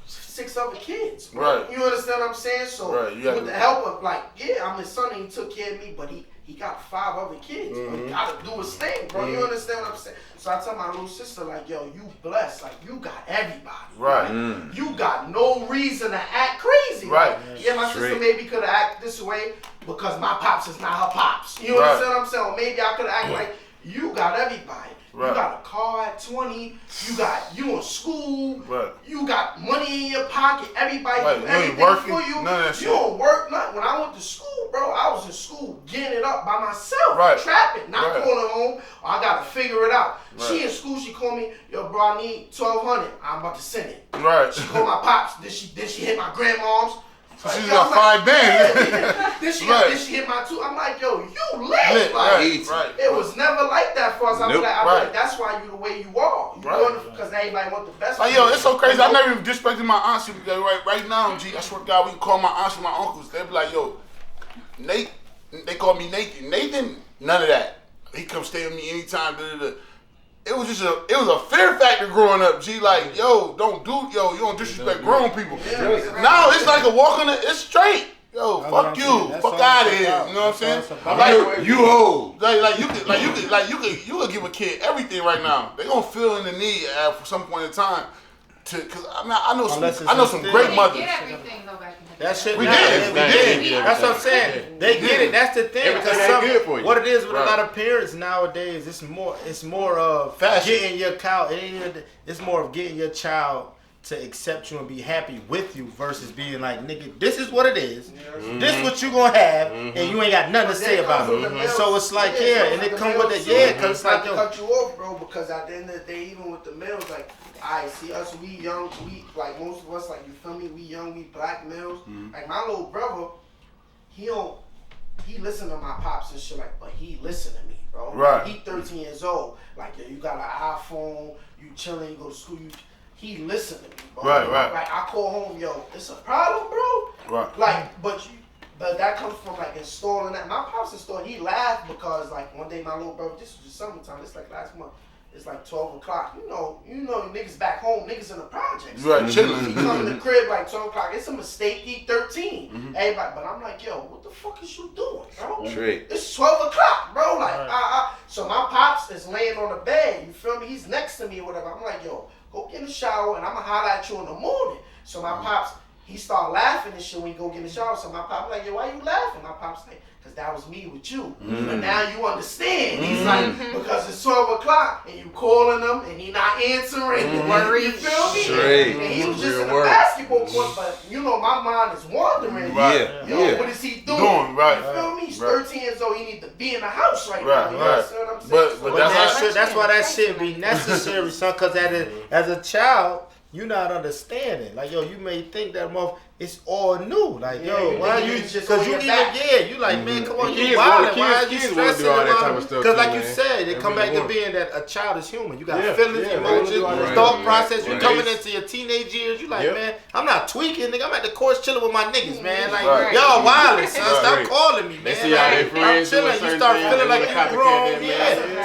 6 other kids. Bro. Right. You understand what I'm saying? So with the help of I'm his son and he took care of me, but he got 5 other kids. Bro. He gotta do his thing, bro. You understand what I'm saying? So I tell my little sister, like, yo, you blessed. Like, you got everybody. Right. You got no reason to act crazy. Right. Yeah, my sister maybe could have acted this way because my pops is not her pops. You understand what I'm saying? Or maybe I could have acted like, you got everybody. Right. You got a car at 20. You in school. Right. You got money in your pocket. Everybody do everything for you. None of that shit. You don't work nothing. When I went to school, bro, I was in school getting it up by myself. Right. Trapping. Not going home. I gotta figure it out. Right. She in school. She called me. Yo, bro, I need $1,200. I'm about to send it. Right. She called my pops. Then she hit my grandmom's. So she got 5 bands. Then she hit my 2. I'm like, yo, you lit. Like, it was never like that for us. I'm like, that's why you the way you are. You doing it because everybody want the best. Like, yo, it's so crazy. I never even disrespected my aunts. Right now, G, I swear to God, we can call my aunts and my uncles. They be like, yo, Nate. They call me Nathan. Nathan, none of that. He come stay with me anytime. It was a fear factor growing up, G. Like, yo, you don't disrespect grown people. Now it's like a walk on it's straight. Yo, fuck you. Fuck out of here. You know what I'm saying? Like, you old. You could give a kid everything right now. They gonna feel in the need for some point in time. Cause I know some great mothers. Get everything though back in the day. That shit, we did. That's what I'm saying. They get it. That's the thing. Because what it is with a lot of parents nowadays, it's more of getting your child. It's more of getting your child to accept you and be happy with you versus being like, nigga, this is what it is. This is what you gonna have, and you ain't got nothing to say about it. And so it's like, and it come with it, because it's like, yo. Cut you off, bro, because at the end of the day, even with the males, like, I see us, we young, like most of us, like, you feel me, we young, we black males. Like, my little brother, he listen to my pops and shit, like, but he listen to me, bro. Right. He 13 years old. Like, yo, you got an iPhone, you chilling, you go to school, he listen to me, bro. Right. Like, I call home, yo, it's a problem, bro. Right. Like, but that comes from, like, installing that. My pops installed, he laughed because, like, one day my little brother, this was just summertime, it's like last month. It's like 12 o'clock. You know, niggas back home, niggas in the projects. Right, chilling. He come in the crib like 12 o'clock. It's a mistake. He 13. Everybody, but I'm like, yo, what the fuck is you doing, bro? Straight. It's 12 o'clock, bro. Like, so my pops is laying on the bed. You feel me? He's next to me or whatever. I'm like, yo, go get in the shower and I'm gonna holler at you in the morning. So my pops, he start laughing and shit when he go get in the shower. So my pops like, yo, why you laughing? My pops like, because that was me with you. But now you understand. He's like, because it's 12 o'clock and you calling him and he not answering. You feel me? Straight. And he was just in the basketball court, but you know my mind is wandering. What is he doing? Right. You feel me? He's 13 years old. He need to be in the house right now. You understand what I'm saying? But that's why that shit be necessary, son. Because as a child, you not understanding. Like, yo, you may think that it's all new. Like, yo, why you? Because you even you like, man, come on, you wild. Why are you stressing about it? Because like you said, it come back to being that a child is human. You got feelings, emotions, thought process. You coming into your teenage years, you like, man, I'm not tweaking, nigga. I'm at the course chilling with my niggas, man. Like, y'all wild, son. Stop calling me, man. I'm chilling. You start feeling like you grown,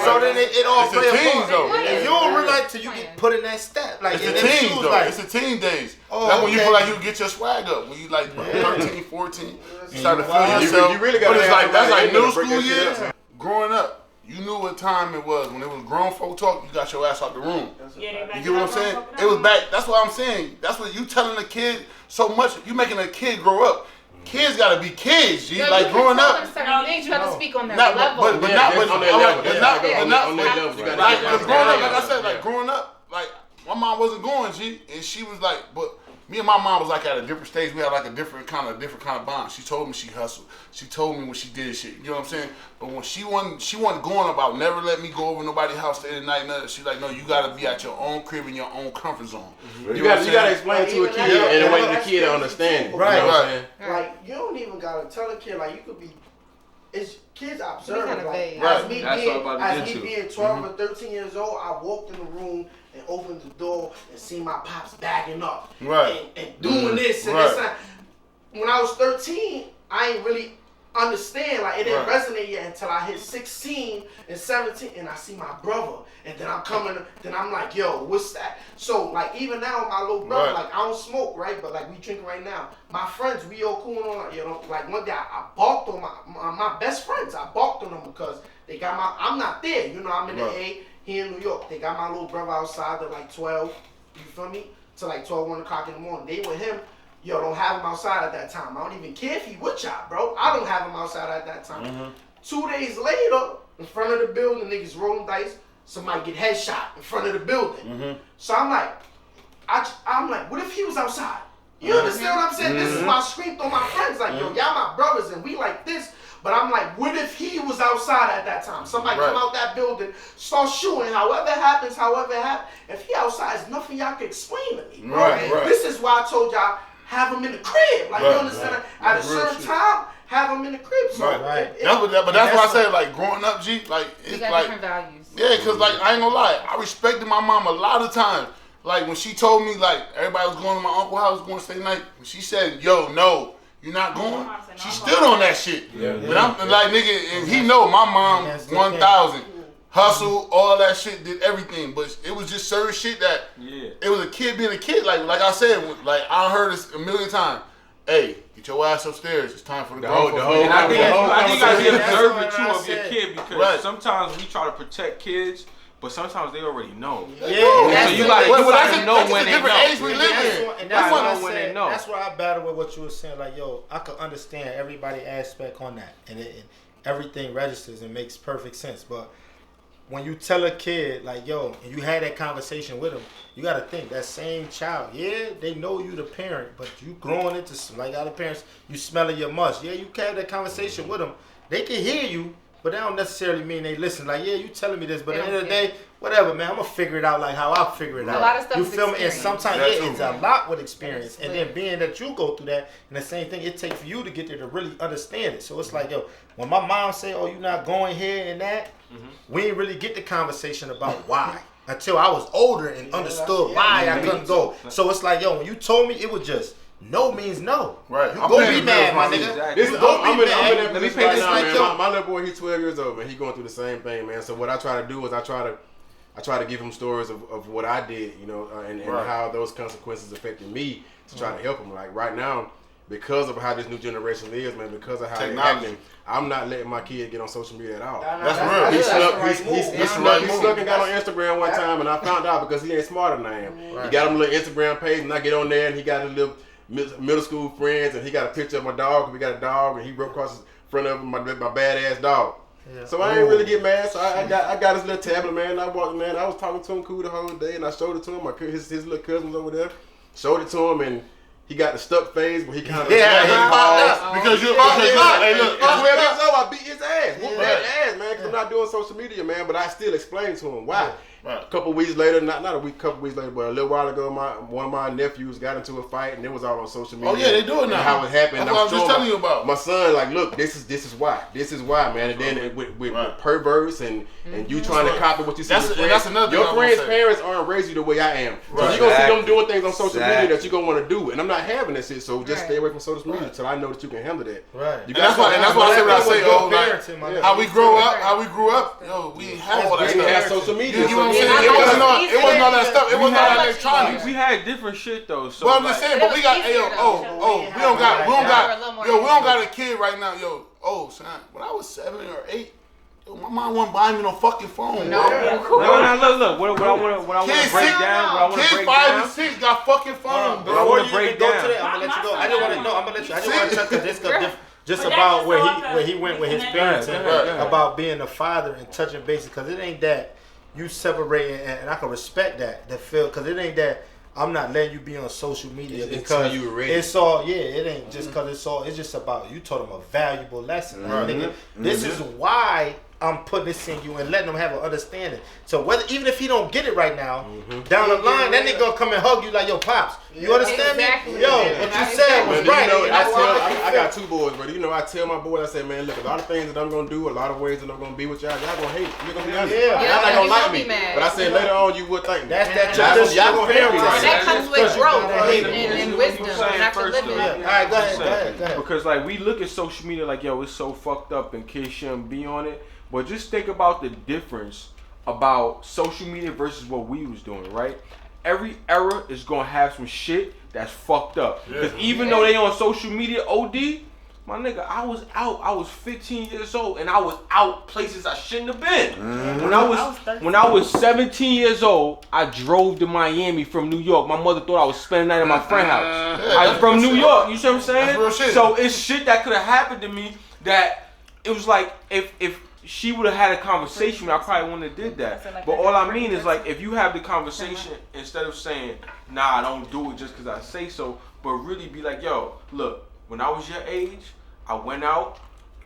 So then it all play a part. And you don't realize till you get put in that step. Like, it's the teens, though. It's the teen days. That's when you feel like you get your swag up. When you like 13, 14, you start to feel yourself. You really got that's like middle school years. Growing up, you knew what time it was. When it was grown folk talk, you got your ass out the room. You get what I'm saying? It was back. That's what I'm saying. That's what you telling a kid so much. You making a kid grow up. Kids gotta be kids, G. Like growing up. Certain things you have to speak on their level. But not on their level. Like growing up, like I said, like growing up, like my mom wasn't going, G, and she was like, but me and my mom was like at a different stage. We had like a different kind of bond. She told me she hustled. She told me when she did shit. You know what I'm saying? But when she wasn't going about never let me go over nobody's house stay the night. Nothing. She's like, no, you gotta be at your own crib in your own comfort zone. You gotta explain to a kid in a way the kid understand. Right. Like you don't even gotta tell a kid. Like you could be. It's kids observe. Like, as me being 12 or 13 years old, I walked in the room and opened the door and see my pops bagging up and doing this and this. When I was 13, I ain't really understand. Like it didn't resonate yet until I hit 16 and 17, and I see my brother, and then I'm like, yo, what's that? So like even now, my little brother, like I don't smoke, right? But like we drinking right now. My friends, we all cool on, you know. Like one day I balked on my best friends. I balked on them because they got I'm not there, you know. I'm in the A. Here in New York, they got my little brother outside at like 12, you feel me? To like 12, 1 o'clock in the morning. They with him, yo, don't have him outside at that time. I don't even care if he with y'all, bro. I don't have him outside at that time. 2 days later, in front of the building, niggas rolling dice, somebody get headshot in front of the building. So I'm like, what if he was outside? You understand what I'm saying? This is why I screamed on my friends, like, yo, y'all my brothers and we like this. But I'm like, what if he was outside at that time? Somebody come out that building, start shooting, however it happens. If he outside, there's nothing y'all can explain to me, bro. This is why I told y'all, have them in the crib. Like, you understand? At a certain time, have them in the crib. So, but that's why I say, like, growing up, G, like, it's like different values. Yeah, because, like, I ain't gonna lie, I respected my mom a lot of times. Like, when she told me, like, everybody was going to my uncle's house, going to stay night, when she said, yo, no, you're not going, she stood on that shit. But I'm like, nigga, and he know my mom 1,000. Hustle, all that shit, did everything. But it was just certain shit that, it was a kid being a kid. Like I said, like, I heard this a million times. Hey, get your ass upstairs. It's time for the grown folks. And I think you gotta be observant too of your kid, because sometimes we try to protect kids, but sometimes they already know. So you gotta know when they know. That's why I battle with what you were saying. Like, yo, I could understand everybody aspect on that, and everything registers and makes perfect sense. But when you tell a kid, like, yo, and you had that conversation with them, you got to think, that same child, they know you the parent, but you growing into, like other parents, you smelling your must. You can have that conversation with them. They can hear you, but that don't necessarily mean they listen. Like, you telling me this, but at the end of the day, whatever, man, I'm going to figure it out like how I figure it out. A lot of stuff you is feel me? And sometimes, it's a lot with experience. Yes, and then being that you go through that, and the same thing, it takes for you to get there to really understand it. So it's like, yo, when my mom say, oh, you're not going here and that, we didn't really get the conversation about why until I was older and understood why I couldn't go. So it's like, yo, when you told me, it was just no means no. Right. You gonna be mad, my nigga. This is I'm in that Let me position right this now, like, man. yo. My little boy, he's 12 years old, man. He going through the same thing, man. So what I try to do is I try to give him stories of what I did, you know, and how those consequences affected me to try to help him. Like right now, because of how this new generation is, man, because of how they're acting, I'm not letting my kid get on social media at all. That's real. He snuck and got on Instagram one time, and I found out because he ain't smarter than I am. He got him a little Instagram page, and I get on there, and he got his little middle school friends, and he got a picture of my dog. We got a dog, and he wrote across the front of him my badass dog. Yeah. So I ain't really get mad. So I got his little tablet, man. I walked, man. I was talking to him cool the whole day, and I showed it to him. His little cousins over there, showed it to him, and he got the stuck phase where he kind of because you hey look, 12 years old, I beat his ass, whooped that ass, man. Because I'm not doing social media, man. But I still explained to him why. A couple weeks later, not a week, couple weeks later, but a little while ago, one of my nephews got into a fight, and it was all on social media. Oh yeah, they do it now. How it happened. That's what I was just telling you about. My son, like, look, this is why, man. And then with perverse and you trying to copy what you see. That's another thing. Your friends' parents aren't raised you the way I am, so you're gonna see them doing things on social media that you're gonna want to do, and I'm not having that shit. So just stay away from social media until I know that you can handle that. Right. And that's why I say what I say. Oh, like how we grew up. Yo, we didn't have all that stuff. We had social media. You know what I'm saying? It wasn't all that stuff. It wasn't all that electronics. We had different shit though. So well, I'm just saying, but we got we don't got a kid right now, yo. Oh, son, when I was 7 or 8, yo, my mom wasn't buying me no fucking phone. No, look. What I want to break down. Kids 5 and 6 got fucking phones. Before you even go to that, I'm gonna let you go. I just want to know. I'm gonna let you. I just want to touch this just about where he went with his parents and about being a father and touching bases, because it ain't that you separating, and I can respect that feel, because it ain't that I'm not letting you be on social media because you ready. It's all it ain't just because it's just about you taught them a valuable lesson. Nigga, this is why I'm putting this in you and letting them have an understanding. So even if he don't get it right now, down the line, that nigga gonna come and hug you like, yo, pops. You understand me? Yo, what you said was right. I got 2 boys, but I tell my boys, I say, man, look, a lot of things that I'm gonna do, a lot of ways that I'm gonna be with y'all gonna hate. You're gonna be honest. Y'all not gonna like me. But I said later on, you would think that's that y'all gonna hate me. That comes with growth and wisdom. Not to live it. All right, go ahead. Because like we look at social media like, yo, it's so fucked up and kids shouldn't be on it. But just think about the difference about social media versus what we was doing, right? Every era is gonna have some shit that's fucked up. Because even though they on social media OD, my nigga, I was out. I was 15 years old and I was out places I shouldn't have been. When I was 17 years old, I drove to Miami from New York. My mother thought I was spending the night at my friend's house. I was from New York, you see what I'm saying? That's real shit. So it's shit that could have happened to me that it was like if she would have had a conversation, I probably wouldn't have did that. But all I mean is like if you have the conversation instead of saying, nah, I don't do it just because I say so, but really be like, yo, look, when I was your age, I went out,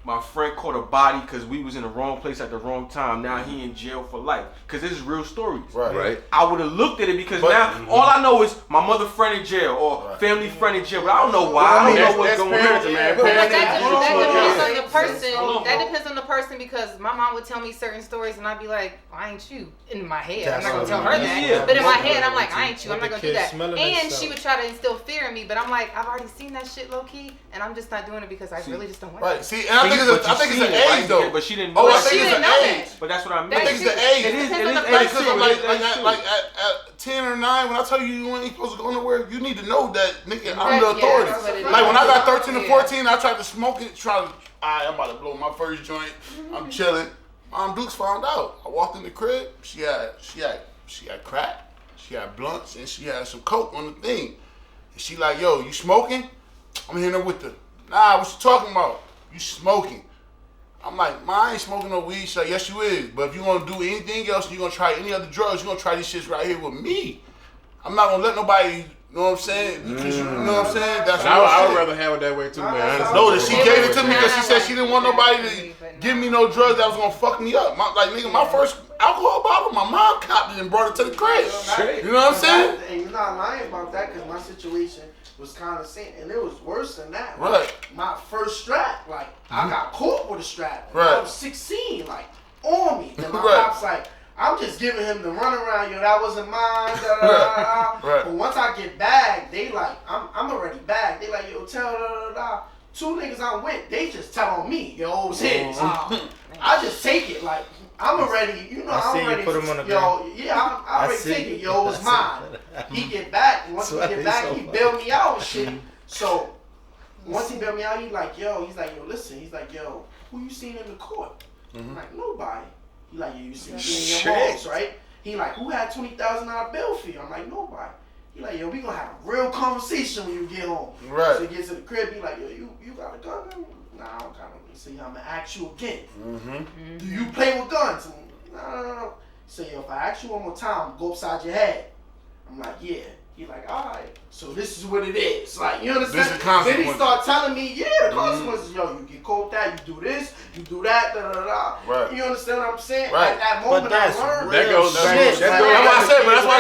my friend caught a body because we was in the wrong place at the wrong time. Now he in jail for life. Because this is real stories. Right. I would have looked at it because now all I know is my mother friend in jail or family friend in jail, but I don't know why. I don't know what's going on. Man. But that depends on the person. That depends on the person because my mom would tell me certain stories and I'd be like, I ain't you. In my head, I'm not gonna tell her that. But in my head, I'm like, I ain't you. I'm not gonna do that. And she would try to instill fear in me, but I'm like, I've already seen that shit low key, and I'm just not doing it because I really just don't want it. Right. See, and I think it's an age though. But she didn't know. I think it's an age. But that's what I mean. I think it's the age. It is like at 10 or 9, when I tell you ain't supposed to go nowhere, you need to know that, nigga, I'm the authority. Like when I got 13 or 14, I tried to smoke it, I'm about to blow my first joint. I'm chilling. Mom Dukes found out. I walked in the crib. She had crack. She had blunts, and she had some coke on the thing. And she like, yo, you smoking? I'm hitting her with the, nah, what you talking about? You smoking. I'm like, I ain't smoking no weed. She's like, yes, you is. But if you gonna do anything else, you gonna try any other drugs, you gonna try these shits right here with me. I'm not gonna let nobody, you know what I'm saying? Because you know what I'm saying? That's I would rather have it that way too, man. No, that she gave it to me because she said she didn't want nobody to give me no drugs that was gonna fuck me up. My first alcohol bottle, my mom copped it and brought it to the crib. You know what I'm saying? And you're not lying about that because my situation was kind of same, and it was worse than that. Right. My first strap, like I got caught with a strap. Right. I was 16, like on me. And my pop's like, I'm just giving him the runaround. Yo, that wasn't mine. Da, da, da, da. But once I get bagged, they like, I'm already bagged. They like, yo, tell da da da. 2 niggas I'm with, they just tell on me, yo, it's his. I just take it like. I'm already, you know, I'm ready. Put him on the ground. I already take it. Yo, it's mine. He get back. Once he get back, he bailed me out and shit. So once he bailed me out, he's like, yo, listen. He's like, yo, who you seen in the court? I'm like, nobody. He like, you seen me in your mom's, right? He like, who had $20,000 bill for you? I'm like, nobody. He like, yo, we gonna have a real conversation when you get home. Right. So he gets to the crib. He like, yo, you got a gun? Nah, I don't got no. See, I'm gonna ask you again. Do you play with guns? No. Say, yo, if I ask you one more time, go upside your head. I'm like, yeah. He like, all right. So this is what it is. Like, you understand? This is consequences. Then he start telling me, yeah, the consequences. Yo, you get caught with that. You do this. You do that. Da da da. Right. You understand what I'm saying? Right. At that moment, I learned. That goes. That's why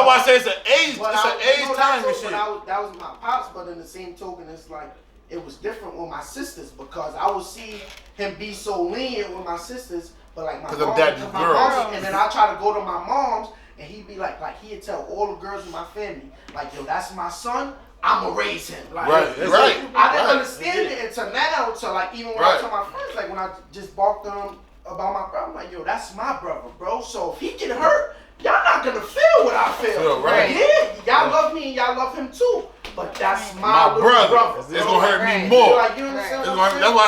I say it's an age. It's an age time and shit. That was my pops, but in the same token, it's like. It was different with my sisters because I would see him be so lenient with my sisters, but like my mom, and then I try to go to my mom's, and he'd be like he'd tell all the girls in my family, like, yo, that's my son, I'ma raise him. Like, I didn't understand it until now, until like even when I tell my friends, like when I just barked on them about my brother, I'm like, yo, that's my brother, bro. So if he get hurt, y'all not gonna feel what I feel. Right. Yeah, y'all love me and y'all love him too. But that's my brother. It's gonna hurt me more. Like, you understand that's why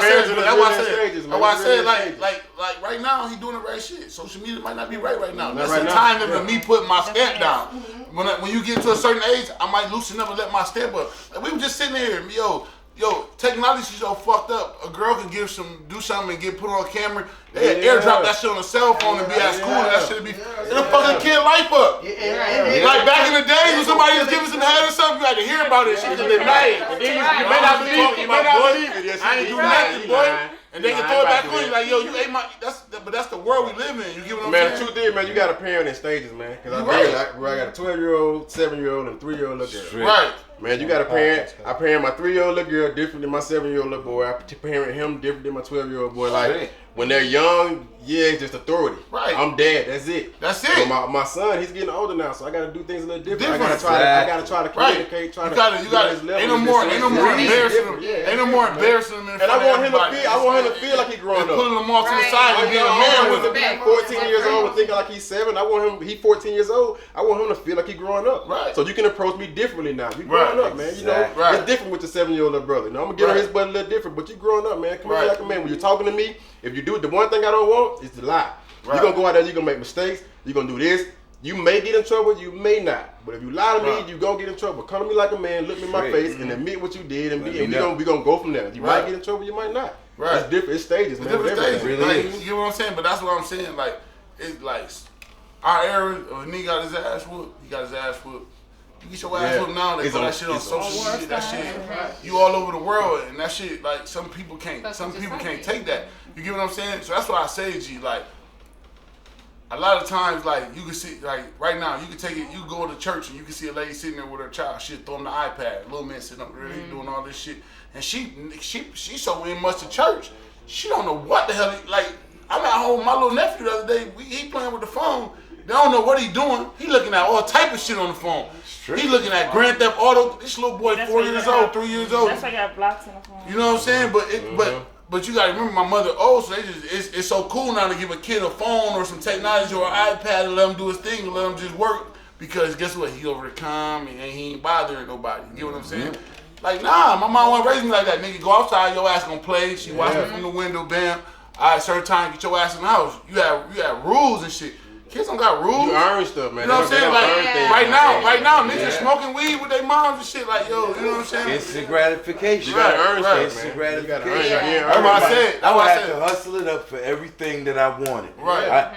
I said, like right now he doing the right shit. Social media might not be right now. That's the time of me putting my stamp down. When you get to a certain age, I might loosen up and let my stamp up. Like, we were just sitting here, yo, technology is so fucked up. A girl can do something and get put on camera. They airdrop that shit on a cell phone and be at school and that shit be it'll fucking kid life up. Like back in the day when somebody was giving some head or something, you had to hear about it. Shit just been made. And then you may not believe it. You may not believe it. I ain't do nothing, boy. And they can throw it back on you like, yo, you ate my. But that's the world we live in. You get what I'm saying? Man, the truth is, man, you got to parent in stages, man. Cause I got a 12-year-old, 7-year-old, and 3-year-old little girl. Right. Man, you got to parent. I parent my 3-year-old little girl different than my 7-year-old little boy. I parent him different than my 12-year-old boy. Like when they're young, it's just authority. Right. I'm dad. That's it. That's it. But my son, he's getting older now, so I got to do things a little different. I got to try to communicate. You got to. Ain't no more embarrassing. Ain't no more embarrassing. And I want him to feel like he's growing up. Pulling him off to the side and being a man with him. 14 years old and thinking like he's 7. I want him. He's 14 years old. I want him to feel like he's growing up. Right. So you can approach me differently now. You growing up, man. You know, it's different with the 7-year-old little brother. Now I'm gonna get on his butt a little different, but you growing up, man. Come on, like a man. When you're talking to me, if you do it, the one thing I don't want is to lie. You're gonna go out there, you're gonna make mistakes, you're gonna do this. You may get in trouble, you may not. But if you lie to me, you're gonna get in trouble. Come to me like a man, look me in my face, and admit what you did, and we gonna go from there. You might get in trouble, you might not. Right. It's different. It's stages, man. Different stages. Really like, you know what I'm saying? But that's what I'm saying. Like, it's like our era, when he got his ass whooped, You get your ass whooped now, they put that shit on social media. That shit, you all over the world, and that shit, like, some people can't take that. You get what I'm saying? So that's why I say, G, like, a lot of times, like, you can see, like, right now, you can take it, you can go to church and you can see a lady sitting there with her child. She'll throw them the iPad. Little man sitting up there, he doing all this shit. And she so in much to church, she don't know what the hell, like, I'm at home with my little nephew the other day, he playing with the phone. They don't know what he doing. He looking at all type of shit on the phone. He looking at Grand Theft Auto. This little boy, 4 years old, 3 years old. That's why I got blocks on the phone. You know what I'm saying? But you gotta remember, my mother old, so it's so cool now to give a kid a phone or some technology or an iPad and let him do his thing and let him just work, because guess what? He over the calm and he ain't bothering nobody. You get what I'm saying? Like, nah, my mom wasn't raising me like that. Nigga, go outside, your ass gonna play. She watching from the window, bam. All right, certain time, get your ass in the house. You have rules and shit. Kids don't got rules. You earn stuff, man. You know what I'm saying? Like, right now, niggas smoking weed with their moms and shit. Like, yo, you know what I'm saying? Instant gratification. You gotta earn stuff, man. Instant gratification. That's what I said. I would have to hustle it up for everything that I wanted. Right.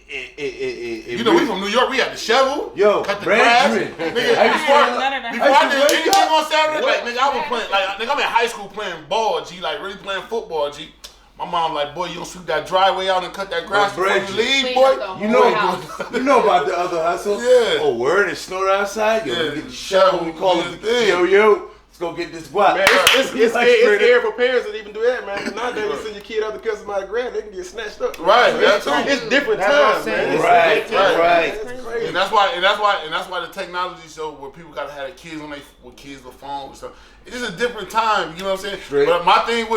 You know, we from New York. We had the shovel. Yo, cut the grass. Nigga, before I did anything on Saturday, like, nigga, I was playing. Like, nigga, I'm in high school playing ball, G. Like, really playing football, G. My mom like, boy, you don't sweep that driveway out and cut that grass before you leave, boy. You know about the other hustle? Yeah. Oh, word, it snowed outside. Yo, we get the shovel, we call it the yo. Let's go get this guap. Man, it's scared for parents that even do that, man. Nowadays, you send your kid out to cut somebody grab, they can get snatched up. Right, that's it's different times, man. Right. It's crazy. And that's why the technology, so where people gotta have their kids with kids with phones and stuff. It's just a different time, you know what I'm saying? Straight. But my thing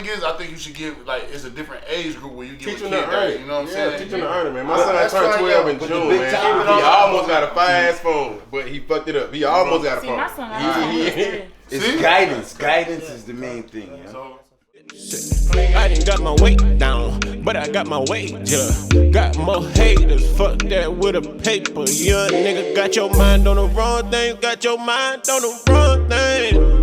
is, I think you should give, like, it's a different age group where you give a kid that, you know what I'm saying? Teach them to earn it, man. My son turned 12 in June, man. He almost got a fire-ass phone, but he fucked it up. He almost got a phone. My son, it's guidance. Guidance is the main thing, you know? I done got my weight down, but I got my weight, yeah. Got more haters, fuck that with a paper. Young nigga got your mind on the wrong things, got your mind on the wrong thing.